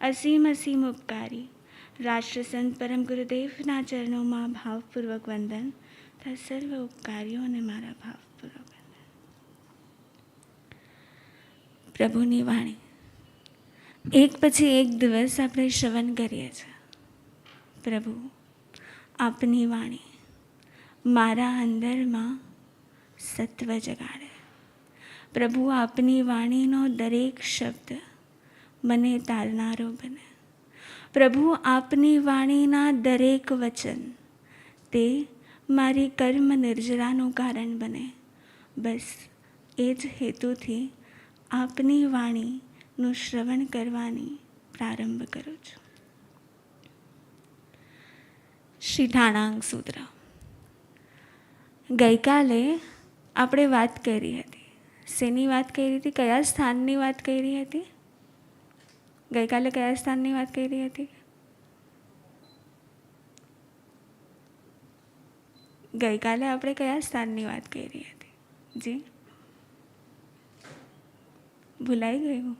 અસીમ અસીમ ઉપકારી રાષ્ટ્રસંત પરમ ગુરુદેવના ચરણોમાં ભાવપૂર્વક વંદન તથા સર્વ ઉપકારીઓને મારા ભાવપૂર્વક વંદન. પ્રભુની વાણી એક પછી એક દિવસ આપણે શ્રવણ કરીએ છીએ. પ્રભુ આપની વાણી મારા અંદરમાં સત્વ જગાડે. પ્રભુ આપની વાણીનો દરેક શબ્દ મને તારનારો બને. પ્રભુ આપની વાણીના દરેક વચન તે મારી કર્મ નિર્જરાનું કારણ બને. બસ એ જ હેતુથી આપની વાણીનું શ્રવણ કરવાની પ્રારંભ કરું છું. શ્રી ઠાણાંગ સૂત્ર. ગઈકાલે આપણે વાત કરી હતી. શેની વાત કરી હતી? કયા સ્થાનની વાત કરી હતી? ગઈકાલે કયા સ્થાનની વાત કરી હતી? ગઈકાલે આપણે કયા સ્થાનની વાત કરી હતી? જી ભૂલાઈ ગયું.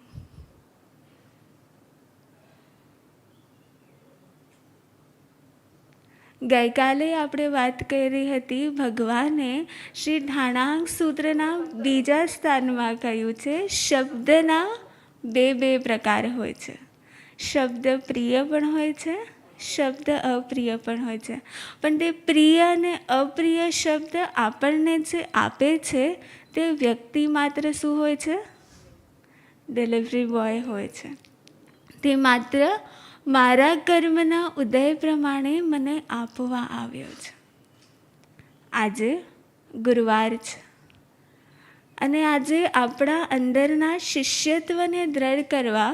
ગઈકાલે આપણે વાત કરી હતી ભગવાને શ્રી ઠાણાંગ સૂત્રના બીજા સ્થાનમાં કહ્યું છે શબ્દના બે પ્રકાર હોય છે. શબ્દ પ્રિય પણ હોય છે, શબ્દ અપ્રિય પણ હોય છે. પણ તે પ્રિય અને અપ્રિય શબ્દ આપણને જે આપે છે તે વ્યક્તિ માત્ર શું હોય છે? ડિલિવરી બોય હોય છે. તે માત્ર મારા કર્મના ઉદય પ્રમાણે મને આપવા આવ્યો છે. આજે ગુરુવાર છે અને આજે આપણા અંદરના શિષ્યત્વને દ્રઢ કરવા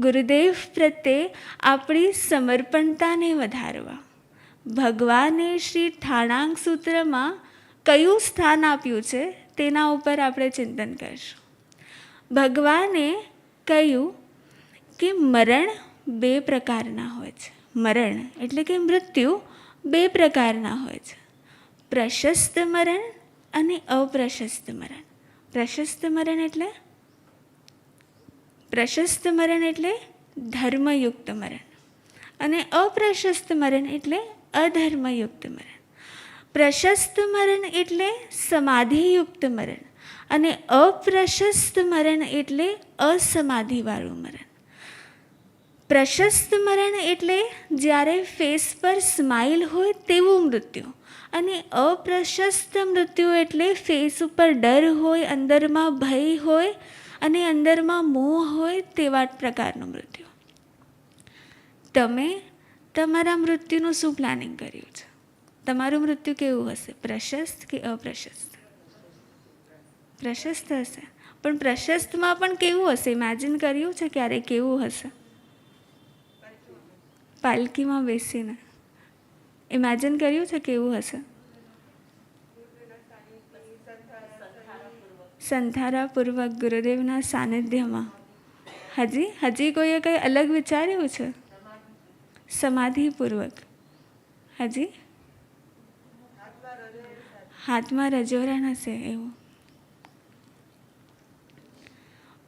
ગુરુદેવ પ્રત્યે આપણી સમર્પણતાને વધારવા ભગવાને શ્રી ઠાણાંગ સૂત્રમાં કયું સ્થાન આપ્યું છે તેના ઉપર આપણે ચિંતન કરીશું. ભગવાને કહ્યું કે મરણ બે પ્રકારના હોય છે. મરણ એટલે કે મૃત્યુ બે પ્રકારના હોય છે. પ્રશસ્ત મરણ અને અપ્રશસ્ત મરણ. પ્રશસ્ત મરણ એટલે ધર્મયુક્ત મરણ અને અપ્રશસ્ત મરણ એટલે અધર્મયુક્ત મરણ. પ્રશસ્ત મરણ એટલે સમાધિયુક્ત મરણ અને અપ્રશસ્ત મરણ એટલે અસમાધિવાળું મરણ. પ્રશસ્ત મરણ એટલે જ્યારે ફેસ પર સ્માઇલ હોય તેવું મૃત્યુ અને અપ્રશસ્ત મૃત્યુ એટલે ફેસ ઉપર ડર હોય, અંદરમાં ભય હોય અને અંદરમાં મોહ હોય તેવા પ્રકારનું મૃત્યુ. તમે તમારા મૃત્યુનું શું પ્લાનિંગ કર્યું છે? તમારું મૃત્યુ કેવું હશે? પ્રશસ્ત કે અપ્રશસ્ત? પ્રશસ્ત હશે. પણ પ્રશસ્તમાં પણ કેવું હશે? ઇમેજિન કર્યું છે ક્યારે કેવું હશે? પાલકીમાં બેસીને ઇમેજિન કર્યું છે કેવું હશે? સંથારાપૂર્વક ગુરુદેવના સાનિધ્યમાં. હજી કોઈએ કંઈ અલગ વિચાર્યું છે? સમાધિપૂર્વક. હજી હાથમાં રજોરણ હશે એવું.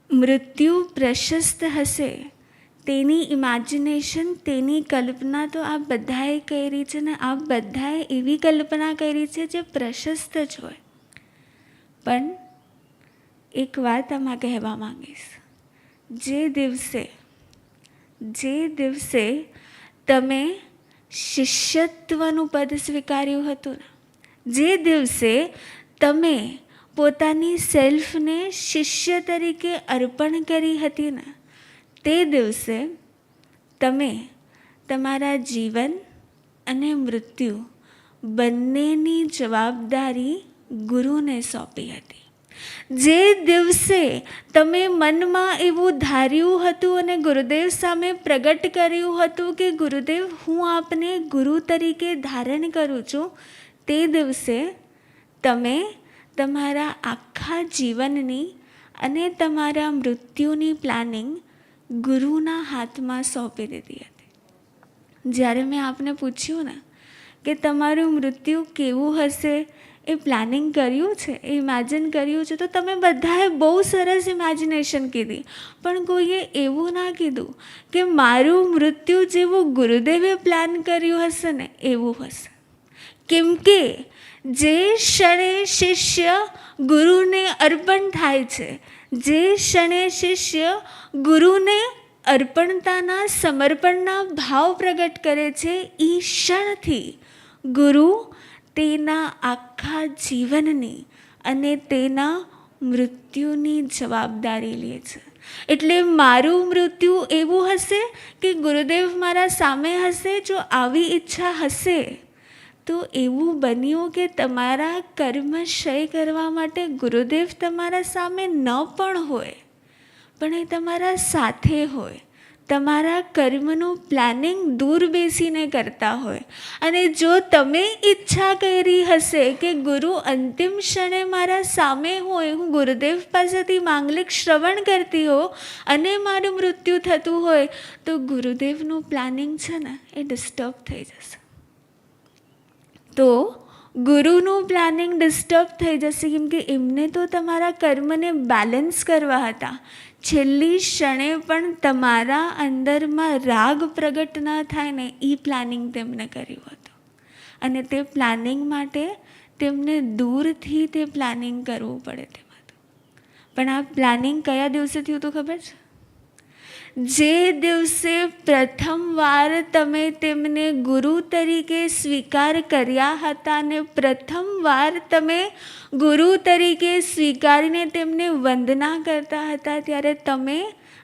મૃત્યુ પ્રશસ્ત હશે તેની ઇમેજિનેશન, તેની કલ્પના તો આ બધાએ કરી છે ને આ બધાએ એવી કલ્પના કરી છે જે પ્રશસ્ત જ હોય. પણ એક વાત આમાં કહેવા માંગીશ. જે દિવસે તમે શિષ્યત્વનું પદ સ્વીકાર્યું હતું ને, જે દિવસે તમે પોતાની સેલ્ફને શિષ્ય તરીકે અર્પણ કરી હતી ને, તે દિવસે તમે તમારા જીવન અને મૃત્યુ બંનેની જવાબદારી ગુરુને સોંપી હતી. જે દિવસે તમે મનમાં એવું ધાર્યું હતું અને ગુરુદેવ સામે પ્રગટ કર્યું હતું કે ગુરુદેવ હું આપને ગુરુ તરીકે ધારણ કરું છું, તે દિવસે તમે તમારા આખા જીવનની અને તમારા મૃત્યુની પ્લાનિંગ ગુરુના હાથમાં સોંપી દીધી હતી. જ્યારે મેં આપને પૂછ્યું ને કે તમારું મૃત્યુ કેવું હશે એ પ્લાનિંગ કર્યું છે, એ ઇમેજિન કર્યું છે, તો તમે બધાએ બહુ સરસ ઇમેજિનેશન કીધી, પણ કોઈએ એવું ના કીધું કે મારું મૃત્યુ જેવું ગુરુદેવે પ્લાન કર્યું હશે ને એવું હશે. કેમ કે જે ક્ષણે શિષ્ય ગુરુને અર્પણ થાય છે, જે ક્ષણે શિષ્ય ગુરુને અર્પણતાના સમર્પણના ભાવ પ્રગટ કરે છે, એ ક્ષણથી ગુરુ તેના આખા જીવનની અને તેના મૃત્યુની જવાબદારી લે છે. એટલે મારું મૃત્યુ એવું હશે કે ગુરુદેવ મારા સામે હશે, જો આવી ઈચ્છા હશે તો એવું બન્યું કે તમારા કર્મ ક્ષય કરવા માટે ગુરુદેવ તમારા સામે ન પણ હોય, પણ એ તમારા સાથે હોય, તમારા કર્મનું પ્લાનિંગ દૂર બેસીને કરતા હોય. અને જો તમે ઈચ્છા કરી હશે કે ગુરુ અંતિમ ક્ષણે મારા સામે હોય, હું ગુરુદેવ પાસેથી માંગલિક શ્રવણ કરતી હો અને મારું મૃત્યુ થતું હોય, તો ગુરુદેવનું પ્લાનિંગ છે ને એ ડિસ્ટર્બ થઈ જશે. તો ગુરુનું પ્લાનિંગ ડિસ્ટર્બ થઈ જશે, કેમ કે એમને તો તમારા કર્મને બેલેન્સ કરવા હતા. છેલ્લી ક્ષણે પણ તમારા અંદરમાં રાગ પ્રગટ ન થાય ને એ પ્લાનિંગ તેમને કર્યું હતું. અને તે પ્લાનિંગ માટે તેમને દૂરથી તે પ્લાનિંગ કરવું પડે તેમ હતું. પણ આ પ્લાનિંગ કયા દિવસે થયું હતું ખબર છે? જે દિવસે પ્રથમવાર તમે તેમને ગુરુ તરીકે સ્વીકાર કર્યા હતા ને પ્રથમવાર તમે ગુરુ તરીકે સ્વીકારીને તેમને વંદના કરતા હતા, ત્યારે તમે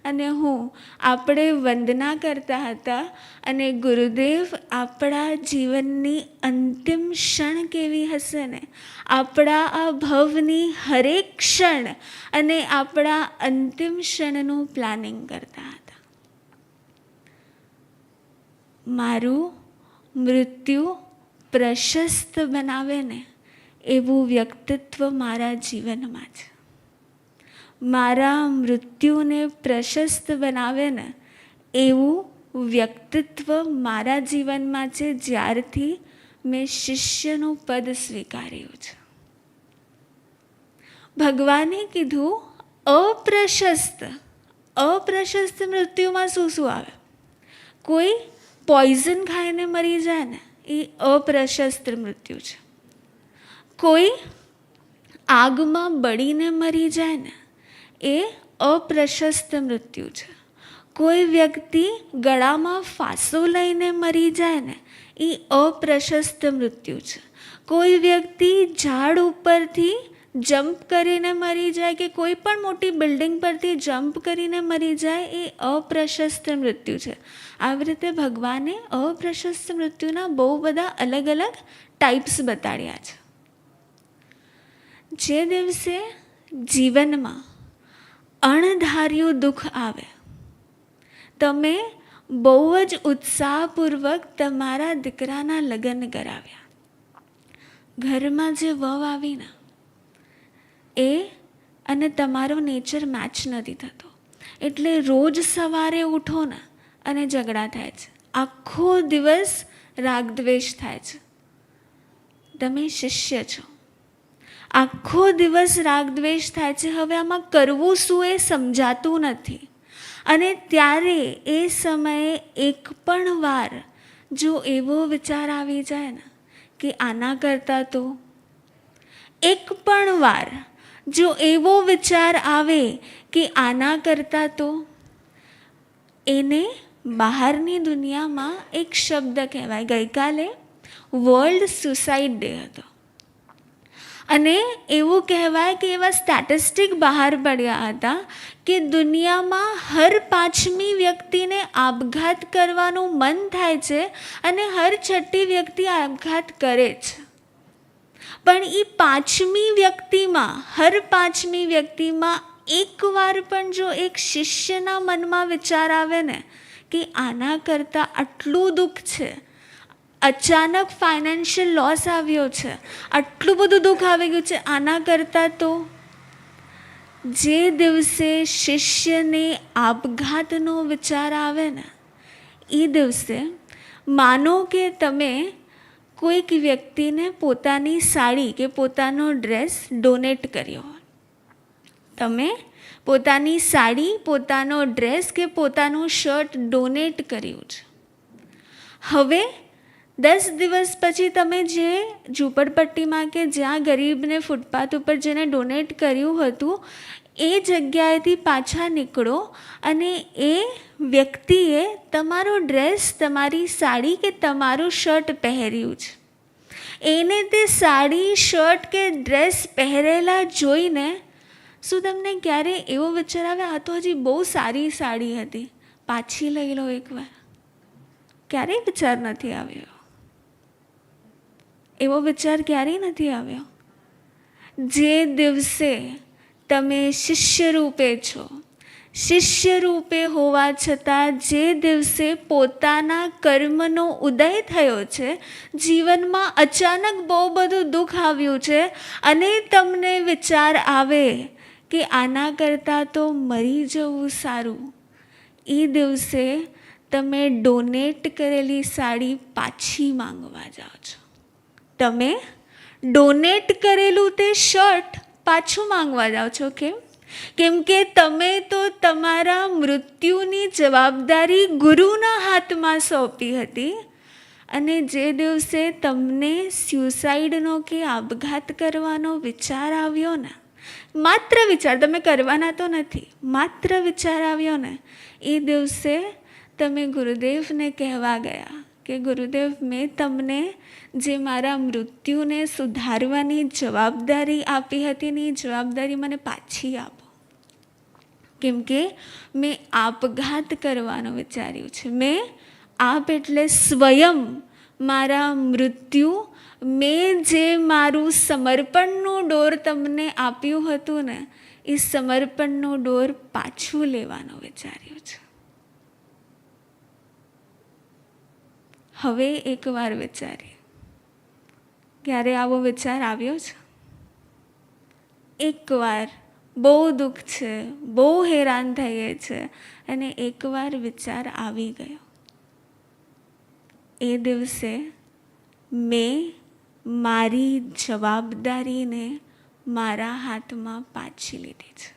અને હું આપણે વંદના કરતા હતા. અને ગુરુદેવ આપણા જીવનની અંતિમ ક્ષણ કેવી હશે ને, આપણા આ ભવની હરેક ક્ષણ અને આપણા અંતિમ ક્ષણનું પ્લાનિંગ કરતા હતા. મારું મૃત્યુ પ્રશસ્ત બનાવે ને એવું વ્યક્તિત્વ મારા જીવનમાં છે. મારા મૃત્યુને પ્રશસ્ત બનાવે ને એવું વ્યક્તિત્વ મારા જીવનમાં છે, જ્યારથી મેં શિષ્યનું પદ સ્વીકાર્યું છે. ભગવાને કીધું અપ્રશસ્ત મૃત્યુમાં શું શું આવે? કોઈ પોઈઝન ખાઈને મરી જાય ને એ અપ્રશસ્ત મૃત્યુ છે. કોઈ આગમાં બળીને મરી જાય ને એ અપ્રશસ્ત મૃત્યુ છે. કોઈ વ્યક્તિ ગળામાં ફાંસો લઈને મરી જાય ને એ અપ્રશસ્ત મૃત્યુ છે. કોઈ વ્યક્તિ ઝાડ ઉપરથી જમ્પ કરીને મરી જાય કે કોઈ પણ મોટી બિલ્ડિંગ પરથી જમ્પ કરીને મરી જાય એ અપ્રશસ્ત મૃત્યુ છે. આવી રીતે ભગવાને અપ્રશસ્ત મૃત્યુના બહુ બધા અલગ અલગ ટાઈપ્સ બતાડ્યા છે. જે દિવસે જીવનમાં અણધાર્યું દુઃખ આવે, તમે બહુ જ ઉત્સાહપૂર્વક તમારા દીકરાના લગ્ન કરાવ્યા, ઘરમાં જે વહુ આવીને એ અને તમારો નેચર મેચ નથી થતો, એટલે રોજ સવારે ઉઠો ને અને ઝઘડા થાય છે, આખો દિવસ રાગદ્વેષ થાય છે. તમે શિષ્ય છો, આખો દિવસ રાગદ્વેષ થાય છે, હવે આમાં કરવું શું એ સમજાતું નથી. અને ત્યારે એ સમયે એક પણ વાર જો એવો વિચાર આવી જાય ને કે આના કરતાં તો, એક પણ વાર જો એવો વિચાર આવે કે આના કરતાં તો, એને બહારની દુનિયામાં એક શબ્દ કહેવાય. ગઈકાલે વર્લ્ડ સુસાઇડ ડે હતો અને એવું કહેવાય કે એવા સ્ટેટિસ્ટિક બહાર પડ્યા હતા કે દુનિયામાં હર 5મી વ્યક્તિને આપઘાત કરવાનું મન થાય છે અને હર 6ઠી વ્યક્તિ આપઘાત કરે છે. પણ એ 5મી વ્યક્તિમાં, હર 5મી વ્યક્તિમાં એકવાર પણ જો એક શિષ્યના મનમાં વિચાર આવે ને કે આના કરતાં આટલું દુઃખ છે, અચાનક ફાઇનાન્શિયલ લોસ આવ્યો છે, આટલું બધું દુઃખ આવી ગયું છે, આના કરતાં તો, જે દિવસે શિષ્યને આપઘાતનો વિચાર આવે ને એ દિવસે માનો કે તમે કોઈક વ્યક્તિને પોતાની સાડી કે પોતાનો ડ્રેસ ડોનેટ કર્યો. તમે પોતાની સાડી, પોતાનો ડ્રેસ કે પોતાનું શર્ટ ડોનેટ કર્યું છે. હવે 10 દિવસ પછી તમે જે ઝૂંપડપટ્ટીમાં કે જ્યાં ગરીબને ફૂટપાથ ઉપર જેને ડોનેટ કર્યું હતું એ જગ્યાએથી પાછા નીકળો અને એ વ્યક્તિએ તમારો ડ્રેસ, તમારી સાડી કે તમારું શર્ટ પહેર્યું છે. એને તે સાડી, શર્ટ કે ડ્રેસ પહેરેલા જોઈને શું તમને ક્યારે એવો વિચાર આવે આ તો હજી બહુ સારી સાડી હતી, પાછી લઈ લો એકવાર? ક્યારેય વિચાર નથી આવ્યો. એવો વિચાર ક્યારેય નથી આવ્યો. જે દિવસે તમે શિષ્ય રૂપે છો, શિષ્ય રૂપે હોવા છતાં જે દિવસે પોતાના કર્મનો ઉદય થયો છે, જીવનમાં અચાનક બહુ બધું દુઃખ આવ્યું છે અને તમને વિચાર આવે કે આના કરતાં તો મરી જવું સારું, એ દિવસે તમે ડોનેટ કરેલી સાડી પાછી માંગવા જાઓ છો. તમે ડોનેટ કરેલું તે શર્ટ પાછું માંગવા જાઓ છો. કેમ કે તમે તો તમારા મૃત્યુની જવાબદારી ગુરુના હાથમાં સોંપી હતી અને જે દિવસે તમને સ્યુસાઇડનો કે આપઘાત કરવાનો વિચાર આવ્યો ને, માત્ર વિચાર, તમે કરવાના તો નથી, માત્ર વિચાર આવ્યો ને, એ દિવસે તમે ગુરુદેવને કહેવા ગયા કે ગુરુદેવ, મેં તમને જે મારા મૃત્યુને સુધારવાની જવાબદારી આપી હતી ને એ જવાબદારી મને પાછી આપો. કેમ કે મેં આપઘાત કરવાનું વિચાર્યું છે. મેં આપ એટલે સ્વયં મારા મૃત્યુ, મેં જે મારું સમર્પણનું ડોર તમને આપ્યું હતું ને, એ સમર્પણનું ડોર પાછું લેવાનું વિચાર્યું છે. હવે એકવાર વિચારીએ, ક્યારે આવો વિચાર આવ્યો છે? એકવાર બહુ દુઃખ છે, બહુ હેરાન થઈએ છે અને એકવાર વિચાર આવી ગયો. એ દિવસે મેં મારી જવાબદારીને મારા હાથમાં પાછી લીધી છે.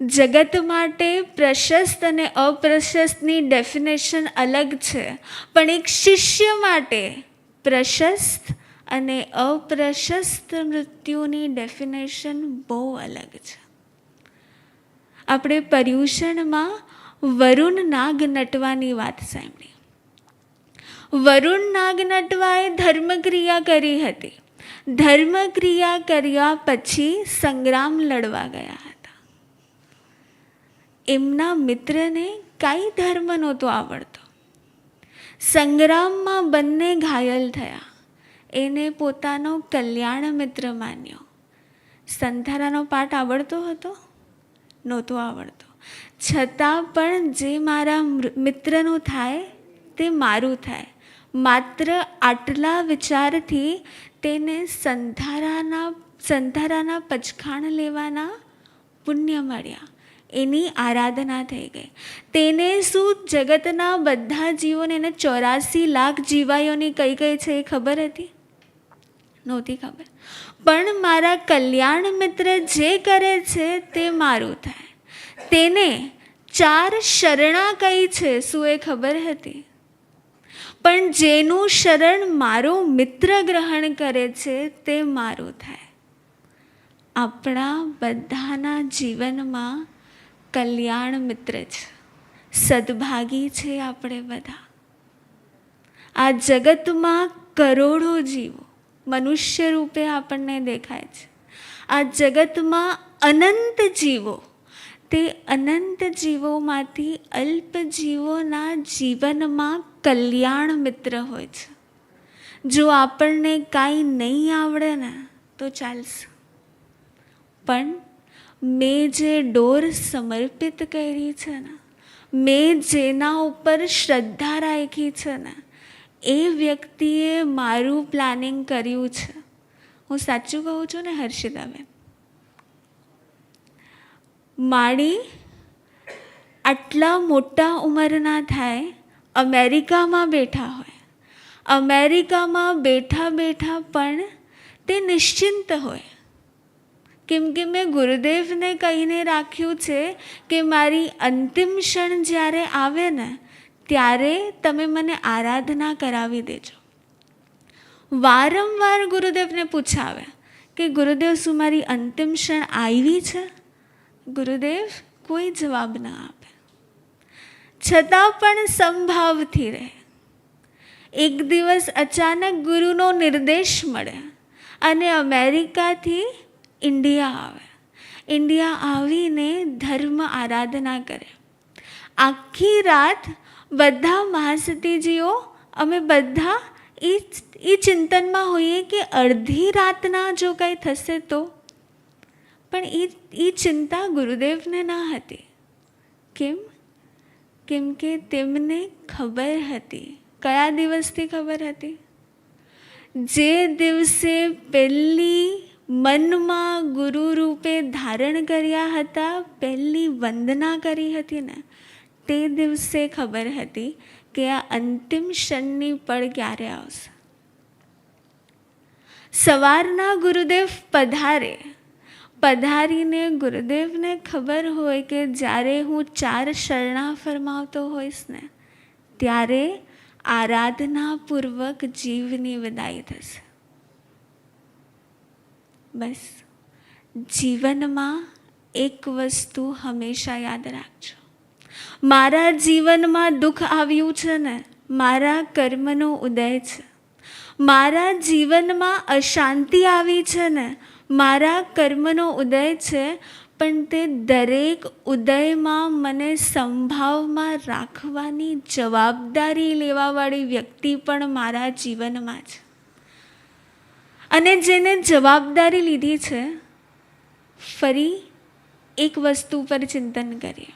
જગત માટે પ્રશસ્ત અને અપ્રશસ્તની ડેફિનેશન અલગ છે, પણ એક શિષ્ય માટે પ્રશસ્ત અને અપ્રશસ્ત મૃત્યુની ડેફિનેશન બહુ અલગ છે. આપણે પર્યુષણમાં વરુણ નાગ નટવાની વાત સાંભળી. વરુણ નાગ નટવાએ ધર્મક્રિયા કરી હતી. ધર્મક્રિયા કર્યા પછી સંગ્રામ લડવા ગયા હતા. એમના મિત્રને કાંઈ ધર્મ નહોતો આવડતો. સંગ્રામમાં બંને ઘાયલ થયા. એને પોતાનો કલ્યાણ મિત્ર માન્યો. સંધારાનો પાઠ આવડતો હતો? નહોતો આવડતો. છતાં પણ જે મારા મિત્રનું થાય તે મારું થાય, માત્ર આટલા વિચારથી તેને સંધારાના પચખાણ લેવાના પુણ્ય મળ્યા. એની આરાધના થઈ ગઈ. તેને શું જગતના બધા જીવોને, એને 84 લાખ જીવાયોની કઈ કઈ છે એ ખબર હતી? નહોતી ખબર. પણ મારા કલ્યાણ મિત્ર જે કરે છે તે મારું થાય. તેને 4 શરણા કઈ છે શું એ ખબર હતી? પણ જેનું શરણ મારો મિત્ર ગ્રહણ કરે છે તે મારું થાય. આપણા બધાના જીવનમાં કલ્યાણ મિત્ર છે, સદભાગી છે આપણે બધા. આ જગતમાં કરોડો જીવો મનુષ્ય રૂપે આપણને દેખાય છે. આ જગતમાં અનંત જીવો, તે અનંત જીવોમાંથી અલ્પ જીવોના જીવનમાં કલ્યાણ મિત્ર હોય છે. જો આપણને કાંઈ નહીં આવડે ને તો ચાલશે, પણ મેં જે ડોર સમર્પિત કરી છે ને, મેં જેના ઉપર શ્રદ્ધા રાખી છે ને, એ વ્યક્તિએ મારું પ્લાનિંગ કર્યું છે. હું સાચું કહું છું ને હર્ષિતાબેન? માળી આટલા મોટા ઉંમરના થાય, અમેરિકામાં બેઠા હોય અમેરિકામાં બેઠા બેઠા પણ તે નિશ્ચિંત હોય, કેમ કે મેં ગુરુદેવને કહીને રાખ્યું છે કે મારી અંતિમ ક્ષણ જ્યારે આવે ને ત્યારે તમે મને આરાધના કરાવી દેજો. વારંવાર ગુરુદેવને પૂછાવે કે ગુરુદેવ શું મારી અંતિમ ક્ષણ આવી છે? ગુરુદેવ કોઈ જવાબ ના આપે, છતાં પણ સંભાવથી રહે. એક દિવસ અચાનક ગુરુનો નિર્દેશ મળે અને અમેરિકાથી ઇન્ડિયા આવે. ઇન્ડિયા આવીને ધર્મ આરાધના કરે. આખી રાત બધા મહાસતીજીઓ અમે બધા એ ચિંતનમાં હોઈએ કે અડધી રાતના જો કંઈ થશે તો. પણ એ ચિંતા ગુરુદેવને ના હતી. કેમ? કેમ કે તેમને ખબર હતી. કયા દિવસથી ખબર હતી? જે દિવસે પહેલી મનમાં ગુરુ રૂપે ધારણ કર્યા હતા, પહેલી વંદના કરી હતી ને, તે દિવસે ખબર હતી કે આ અંતિમ ક્ષણની પળ ક્યારે આવશે. સવારના ગુરુદેવ પધારીને ગુરુદેવને ખબર હોય કે જ્યારે હું 4 શરણા ફરમાવતો હોઈશ ને ત્યારે આરાધનાપૂર્વક જીવની વિદાય થશે. બસ જીવનમાં એક વસ્તુ હંમેશા યાદ રાખજો. મારા જીવનમાં દુઃખ આવ્યું છે ને, મારા કર્મનો ઉદય છે. મારા જીવનમાં અશાંતિ આવી છે ને, મારા કર્મનો ઉદય છે. પણ તે દરેક ઉદયમાં મને સંભાવમાં રાખવાની જવાબદારી લેવાવાળી વ્યક્તિ પણ મારા જીવનમાં છે. અને જેને જવાબદારી લીધી છે, ફરી એક વસ્તુ પર ચિંતન કરીએ.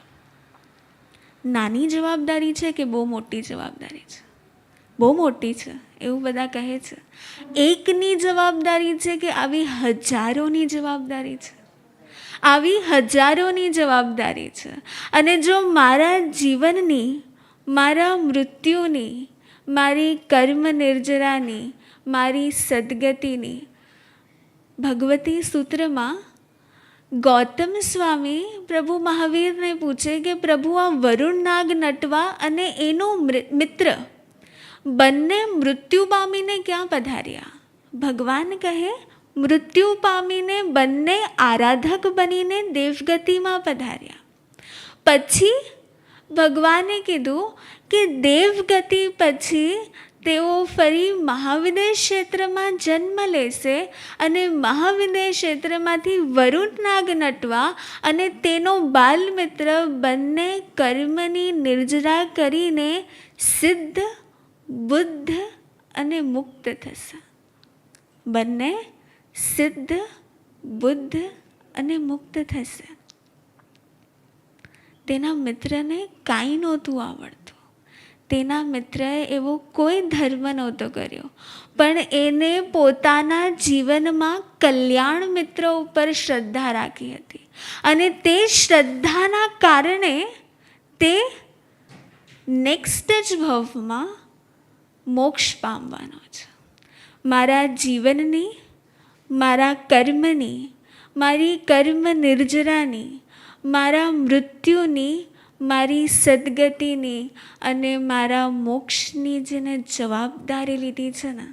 નાની જવાબદારી છે કે બહુ મોટી જવાબદારી છે? બહુ મોટી છે એવું બધા કહે છે. એકની જવાબદારી છે કે આવી હજારોની જવાબદારી છે? આવી હજારોની જવાબદારી છે. અને જો મારા જીવનની, મારા મૃત્યુની, મારી કર્મ નિર્જરાની, મારી સદગતિની, ભગવતી સૂત્રમાં ગૌતમ સ્વામી પ્રભુ મહાવીરને પૂછે કે પ્રભુ આ વરુણ નાગ નટવા અને એનો મિત્ર બંને મૃત્યુ પામીને ક્યાં પધાર્યા? ભગવાન કહે મૃત્યુ પામીને બંને આરાધક બનીને દેવગતિમાં પધાર્યા. પછી ભગવાને કીધું કે દેવગતિ પછી તેઓ ફરી મહાવિદેહ ક્ષેત્રમાં જન્મ લેશે અને મહાવિદેહ ક્ષેત્રમાંથી વરુણ નાગ નટવા અને તેનો બાલમિત્ર બંને કર્મની નિર્જરા કરીને સિદ્ધ, બુદ્ધ અને મુક્ત થશે. બંને સિદ્ધ, બુદ્ધ અને મુક્ત થશે. તેના મિત્રને કાંઈ નહોતું આવડતું. તેના મિત્રએ એવો કોઈ ધર્મ નહોતો કર્યો, પણ એને પોતાના જીવનમાં કલ્યાણ મિત્ર ઉપર શ્રદ્ધા રાખી હતી. અને તે શ્રદ્ધાના કારણે તે નેક્સ્ટ જ ભાવમાં મોક્ષ પામવાનો છે. મારા જીવનની, મારા કર્મની, મારી કર્મ નિર્જરાની, મારા મૃત્યુની, મારી સદગતિની અને મારા મોક્ષની જેને જવાબદારી લીધી છે ને,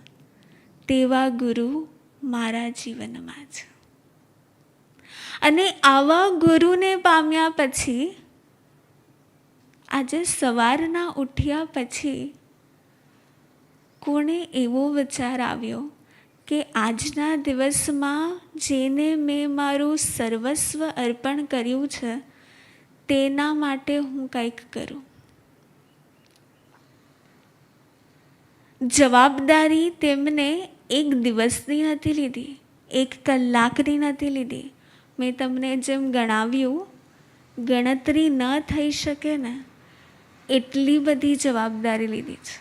તેવા ગુરુ મારા જીવનમાં છે. અને આવા ગુરુને પામ્યા પછી, આજે સવારના ઉઠ્યા પછી કોણે એવો વિચાર આવ્યો કે આજના દિવસમાં જેને મેં મારું સર્વસ્વ અર્પણ કર્યું છે તેના માટે હું કંઈક કરું. જવાબદારી તેમને એક દિવસની નથી લીધી, એક કલાકની નથી લીધી. મેં તમને જેમ ગણાવ્યું, ગણતરી ન થઈ શકે ને એટલી બધી જવાબદારી લીધી છે.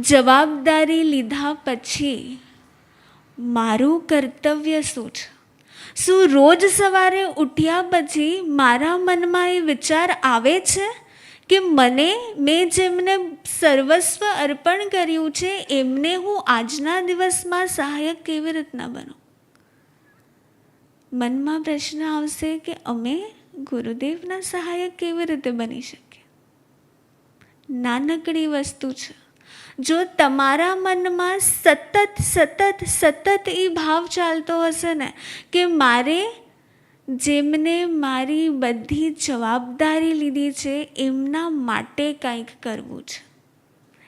જવાબદારી લીધા પછી મારું કર્તવ્ય શું છે? શું રોજ સવારે ઉઠ્યા પછી મારા મનમાં એ વિચાર આવે છે કે મેં જેમને સર્વસ્વ અર્પણ કર્યું છે એમને હું આજના દિવસમાં સહાયક કેવી રીતના બનું? મનમાં પ્રશ્ન આવશે કે અમે ગુરુદેવના સહાયક કેવી રીતે બની શકીએ? નાનકડી વસ્તુ છે. જો તમારા મનમાં સતત એ ભાવ ચાલતો હશે ને કે મારે જેમને મારી બધી જવાબદારી લીધી છે એમના માટે કંઈક કરવું છે,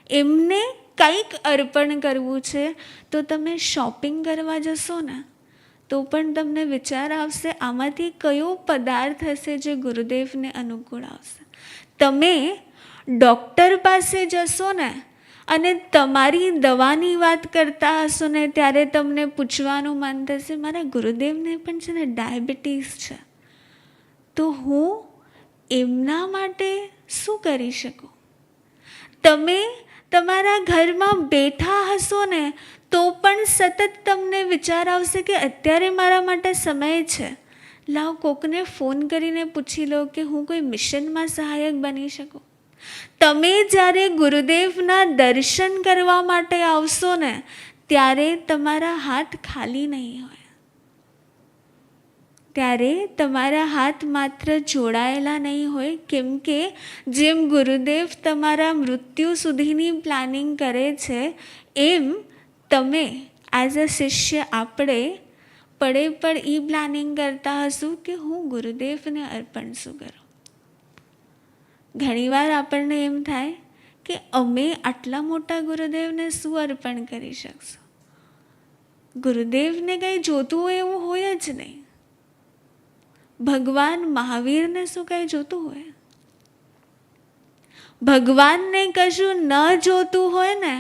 એમને કંઈક અર્પણ કરવું છે, તો તમે શોપિંગ કરવા જશો ને તો પણ તમને વિચાર આવશે આમાંથી કયો પદાર્થ હશે જે ગુરુદેવને અનુકૂળ આવશે. તમે ડૉક્ટર પાસે જશો ને અને તમારી દવાની વાત કરતા હશો ને ત્યારે તમને પૂછવાનું મન થશે મારા ગુરુદેવને પણ છે ને ડાયાબિટીસ છે, તો હું એમના માટે શું કરી શકું? તમે તમારા ઘરમાં બેઠા હશો ને તો પણ સતત તમને વિચાર આવશે કે અત્યારે મારા માટે સમય છે, લાવ કોકને ફોન કરીને પૂછી લો કે હું કોઈ મિશનમાં સહાયક બની શકું. તમે જ્યારે ગુરુદેવના દર્શન કરવા માટે આવશો ને ત્યારે તમારા હાથ ખાલી નહીં હોય, ત્યારે તમારા હાથ માત્ર જોડાયેલા નહીં હોય, કેમ કે જેમ ગુરુદેવ તમારા મૃત્યુ સુધીની પ્લાનિંગ કરે છે એમ તમે એઝ અ શિષ્ય આપણે પણ એ પ્લાનિંગ કરતા હશું કે હું ગુરુદેવને અર્પણ શું કરું. ઘણીવાર આપણને એમ થાય કે અમે આટલા મોટા ગુરુદેવને શું અર્પણ કરી શકશું? ગુરુદેવને કંઈ જોતું હોય એવું હોય જ નહીં. ભગવાન મહાવીરને શું કંઈ જોતું હોય? ભગવાનને કશું ન જોતું હોય ને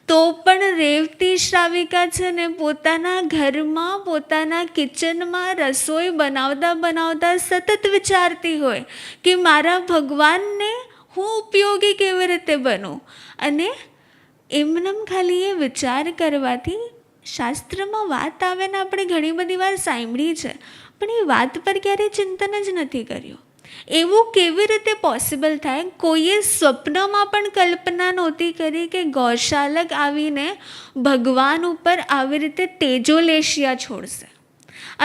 તો પણ રેવતી શ્રાવિકા છે ને પોતાના ઘરમાં પોતાના કિચનમાં રસોઈ બનાવતા સતત વિચારતી હોય કે મારા ભગવાનને હું ઉપયોગી કેવી રીતે બનું. અને એમનેમ ખાલી એ વિચાર કરવાથી શાસ્ત્રમાં વાત આવે ને આપણે ઘણી બધી વાર સાંભળી છે પણ એ વાત પર ક્યારેય ચિંતન જ નથી કર્યું. એવું કેવી રીતે પોસિબલ થાય? કોઈએ સ્વપ્નમાં પણ કલ્પના નહોતી કરી કે ગૌશાલક આવીને ભગવાન ઉપર આવી રીતે તેજોલેશિયા છોડશે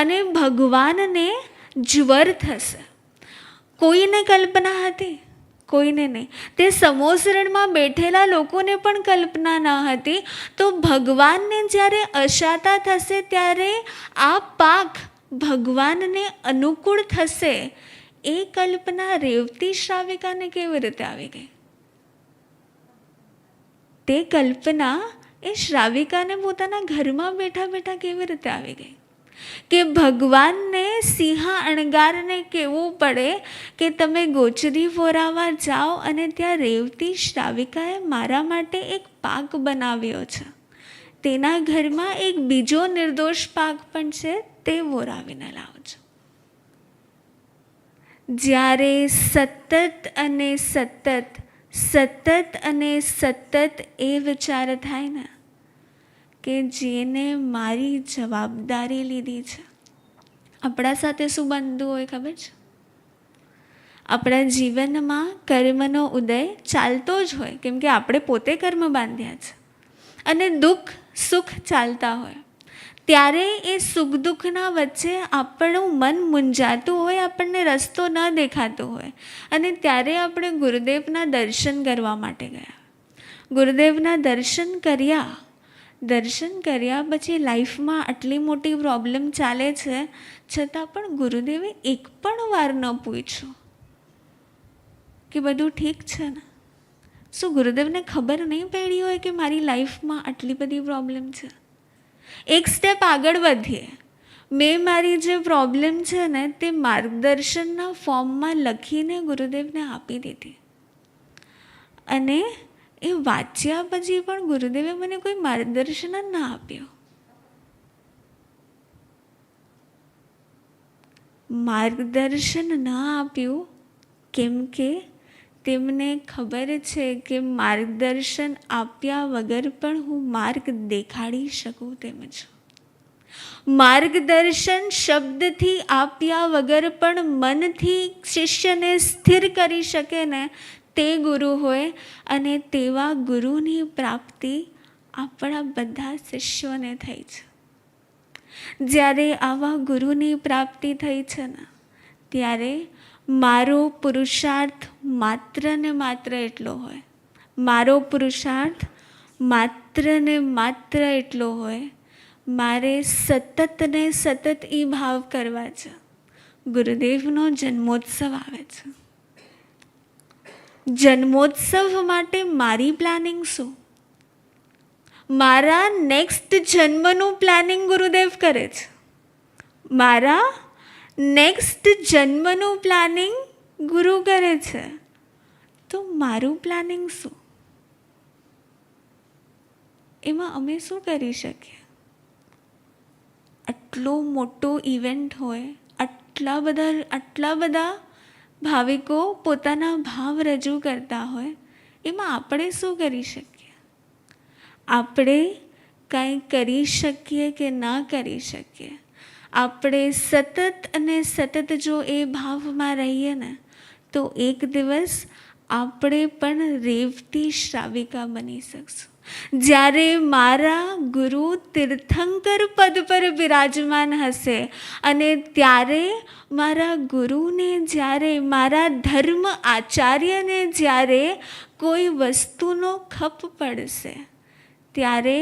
અને ભગવાનને જ્વર થશે. કોઈને કલ્પના હતી? કોઈને નહીં. તે સમોસરણમાં બેઠેલા લોકોને પણ કલ્પના ન હતી. તો ભગવાનને જ્યારે અશાતા થશે ત્યારે આ પાક ભગવાનને અનુકૂળ થશે એ કલ્પના રેવતી શ્રાવિકાને કેવી રીતે આવી ગઈ? તે કલ્પના એ શ્રાવિકાને પોતાના ઘરમાં બેઠા બેઠા કેવી રીતે આવી ગઈ કે ભગવાનને સિંહા અણગારને કહેવું પડે કે તમે ગોચરી ફોરાવા જાઓ અને ત્યાં રેવતી શ્રાવિકાએ મારા માટે એક પાક બનાવ્યો છે, તેના ઘરમાં એક બીજો નિર્દોષ પાક પણ છે, તે વોરાવીને લાવજો. જ્યારે સતત અને સતત એ વિચાર થાય ને કે જેને મારી જવાબદારી લીધી છે, આપણા સાથે શું બનતું હોય ખબર છે? આપણા જીવનમાં કર્મનો ઉદય ચાલતો જ હોય, કેમ કે આપણે પોતે કર્મ બાંધ્યા છે, અને દુઃખ સુખ ચાલતા હોય. ત્યારે એ સુખ દુઃખના વચ્ચે આપણું મન મૂંઝાતું હોય, આપણને રસ્તો ન દેખાતો હોય, અને ત્યારે આપણે ગુરુદેવના દર્શન કરવા માટે ગયા. ગુરુદેવના દર્શન કર્યા પછી લાઈફમાં આટલી મોટી પ્રોબ્લેમ ચાલે છે છતાં પણ ગુરુદેવે એક પણ વાર ન પૂછ્યું કે બધું ઠીક છે ને? શું ગુરુદેવને ખબર નહીં પડી હોય કે મારી લાઈફમાં આટલી બધી પ્રોબ્લેમ છે? એક સ્ટેપ આગળ વધીએ. મેં મારી જે પ્રોબ્લેમ છે ને તે માર્ગદર્શનના ફોર્મમાં લખીને ગુરુદેવને આપી દીધી, અને એ વાંચ્યા પછી પણ ગુરુદેવે મને કોઈ માર્ગદર્શન જ ના આપ્યું. માર્ગદર્શન ન આપ્યું કેમ કે તેમને ખબર છે કે માર્ગદર્શન આપ્યા વગર પણ હું માર્ગ દેખાડી શકું તેમ છું. માર્ગદર્શન શબ્દથી આપ્યા વગર પણ મનથી શિષ્યને સ્થિર કરી શકે ને તે ગુરુ હોય. અને તેવા ગુરુની પ્રાપ્તિ આપણા બધા શિષ્યોને થઈ છે. જ્યારે આવા ગુરુની પ્રાપ્તિ થઈ છે ને ત્યારે મારો પુરુષાર્થ માત્ર ને માત્ર એટલો હોય, મારો પુરુષાર્થ માત્ર ને માત્ર એટલો હોય, મારે સતત ને સતત એ ભાવ કરવા છે. ગુરુદેવનો જન્મોત્સવ આવે છે. જન્મોત્સવ માટે મારી પ્લાનિંગ શું? મારા નેક્સ્ટ જન્મનું પ્લાનિંગ ગુરુદેવ કરે છે. મારા નેક્સ્ટ જન્મનું પ્લાનિંગ ગુરુ કરે છે. તો મારું પ્લાનિંગ શું? એમાં અમે શું કરી શકીએ? આટલો મોટો ઇવેન્ટ હોય, આટલા બધા ભાવિકો પોતાના ભાવ રજૂ કરતા હોય, એમાં આપણે શું કરી શકીએ? આપણે કાંઈ કરી શકીએ કે ના કરી શકીએ, આપણે સતત અને સતત જો એ ભાવમાં રહીએ ને તો એક દિવસ આપણે પણ રેવતી શ્રાવિકા બની શકશું. જ્યારે મારા ગુરુ તીર્થંકર પદ પર બિરાજમાન હશે અને ત્યારે મારા ગુરુને, જ્યારે મારા ધર્મ આચાર્યને જ્યારે કોઈ વસ્તુનો ખપ પડશે ત્યારે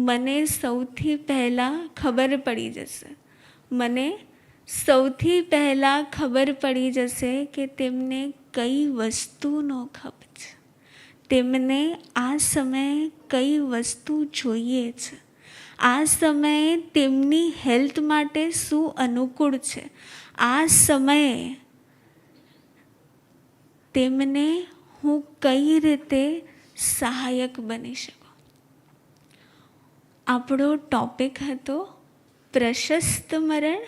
મને સૌથી પહેલાં ખબર પડી જશે. મને સૌથી પહેલાં ખબર પડી જશે કે તેમને કઈ વસ્તુનો ખપ છે, તેમને આ સમયે કઈ વસ્તુ જોઈએ છે, આ સમયે તેમની હેલ્થ માટે શું અનુકૂળ છે, આ સમયે તેમને હું કઈ રીતે સહાયક બની શકું. આપણો ટોપિક હતો પ્રશસ્ત મરણ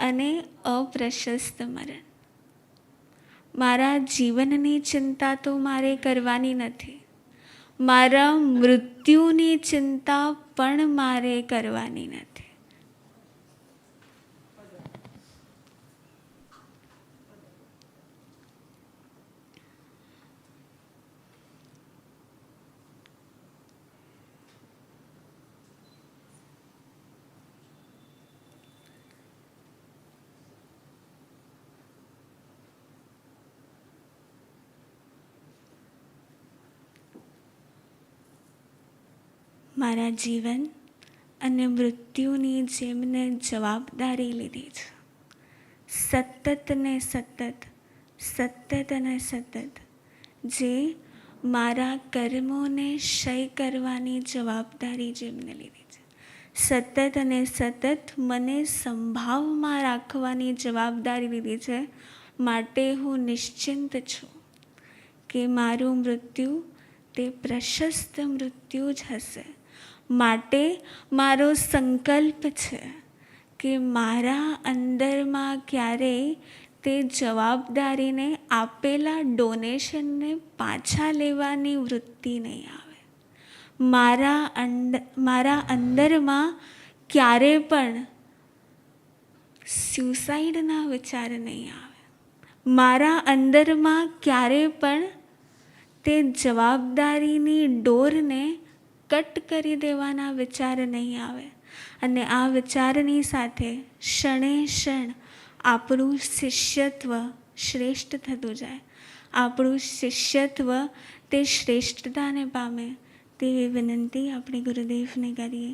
અને અપ્રશસ્ત મરણ. મારા જીવનની ચિંતા તો મારે કરવાની નથી, મારા મૃત્યુની ચિંતા પણ મારે કરવાની નથી. મારા જીવન અને મૃત્યુની જેમને જવાબદારી લીધી છે, સતત ને સતત જે મારા કર્મોને ક્ષય કરવાની જવાબદારી જેમને લીધી છે, સતત અને સતત મને સંભાવમાં રાખવાની જવાબદારી લીધી છે, માટે હું નિશ્ચિંત છું કે મારું મૃત્યુ તે પ્રશસ્ત મૃત્યુ જ હશે. માટે મારો સંકલ્પ છે કે મારા અંદરમાં ક્યારેય તે જવાબદારીને, આપેલા ડોનેશનને પાછા લેવાની વૃત્તિ નહીં આવે. મારા અંદરમાં ક્યારે પણ સ્યુસાઇડના વિચાર નહીં આવે. મારા અંદરમાં ક્યારે પણ તે જવાબદારીની ડોરને કટ કરી દેવાના વિચાર નહીં આવે. અને આ વિચારની સાથે ક્ષણે ક્ષણ આપણું શિષ્યત્વ શ્રેષ્ઠ થતું જાય, આપણું શિષ્યત્વ તે શ્રેષ્ઠતાને પામે તેવી વિનંતી આપણે ગુરુદેવને કરીએ.